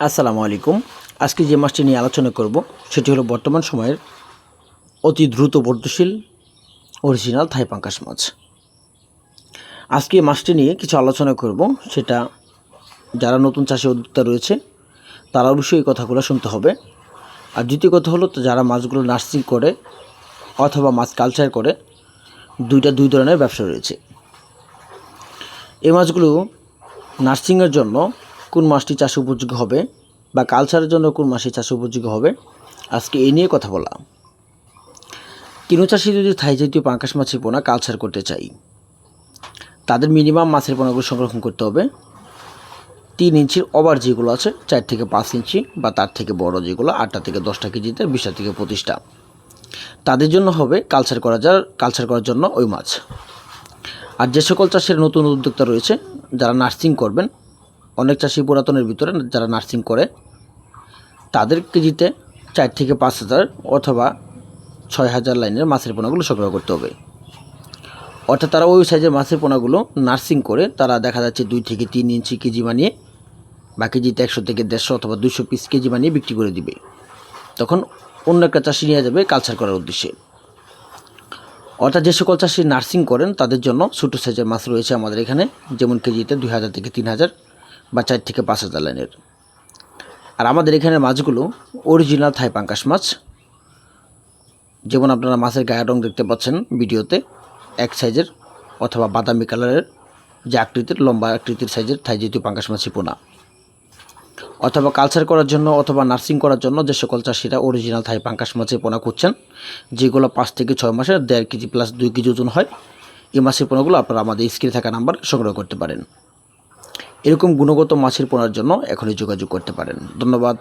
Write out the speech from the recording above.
আসসালামু আলাইকুম। আজকে যে মাছটি নিয়ে আলোচনা করব সেটি হলো বর্তমান সময়ের অতি দ্রুত বর্ধনশীল অরিজিনাল থাই পাঙ্গাস মাছ। আজকে এই মাছটি নিয়ে কিছু আলোচনা করব, সেটা যারা নতুন চাষে উদ্যোক্তা রয়েছে তারা অবশ্যই এই কথাগুলো শুনতে হবে। আর দ্বিতীয় কথা হলো, যারা মাছগুলো নার্সিং করে অথবা মাছ কালচার করে, দুই ধরনের ব্যবসা রয়েছে। এই মাছগুলো নার্সিংয়ের জন্য কোন মাছটি চাষে উপযোগী হবে বা কালচারের জন্য কোন মাছটি চাষে উপযোগী হবে, আজকে এই নিয়ে কথা বলা। কোনো চাষি যদি থাই জাতীয় পাঙ্গাস মাছের পোনা কালচার করতে চাই, তাদের মিনিমাম মাছের পোনাগুলো সংরক্ষণ করতে হবে 3 ইঞ্চির ওভার যেগুলো আছে, 4 থেকে 5 ইঞ্চি বা তার থেকে বড় যেগুলো 8টা থেকে 10টা কেজিতে, 20টা থেকে 25টা, তাদের জন্য হবে কালচার করার জন্য ওই মাছ। আর যে সকল চাষের নতুন উদ্যোক্তা রয়েছে যারা নার্সিং করবেন, অনেক চাষি পুরাতনের ভিতরে যারা নার্সিং করে, তাদের কেজিতে 4 থেকে 5,000 অথবা 6,000 লাইনের মাছের পোনাগুলো সংগ্রহ করতে হবে। অর্থাৎ তারা ওই সাইজের মাছের পোনাগুলো নার্সিং করে তারা দেখা যাচ্ছে 2 থেকে 3 ইঞ্চি কেজি বানিয়ে বা কেজিতে 100 থেকে 150 অথবা 200 পিস কেজি বানিয়ে বিক্রি করে দিবে। তখন অন্য একটা চাষি নিয়ে যাবে কালচার করার উদ্দেশ্যে। অর্থাৎ যে সকল চাষি নার্সিং করেন তাদের জন্য ছোটো সাইজের মাছ রয়েছে আমাদের এখানে, যেমন কেজিতে 2,000 থেকে 3,000 বা 4 থেকে 5,000 লাইনের। আর আমাদের এখানে মাছগুলো অরিজিনাল থাই পাঙ্গাস মাছ, যেমন আপনারা মাছের গায়ের রং দেখতে পাচ্ছেন ভিডিওতে, এক সাইজের অথবা বাদামি কালারের যে আকৃতির লম্বা আকৃতির সাইজের থাই জাতীয় পাঙ্গাস মাছের পোনা। অথবা কালচার করার জন্য অথবা নার্সিং করার জন্য যে সকল চাষিরা অরিজিনাল থাই পাঙ্গাস মাছের পোনা খুঁজছেন, যেগুলো 5 থেকে 6 মাসের 1.5 কেজি প্লাস 2 কেজি ওজন হয়, এই মাছের পোনাগুলো আপনারা আমাদের স্ক্রিনে থাকা নাম্বার সংগ্রহ করতে পারেন। এরকম গুণগত মাছের পোনার জন্য এখনই যোগাযোগ করতে পারেন। ধন্যবাদ।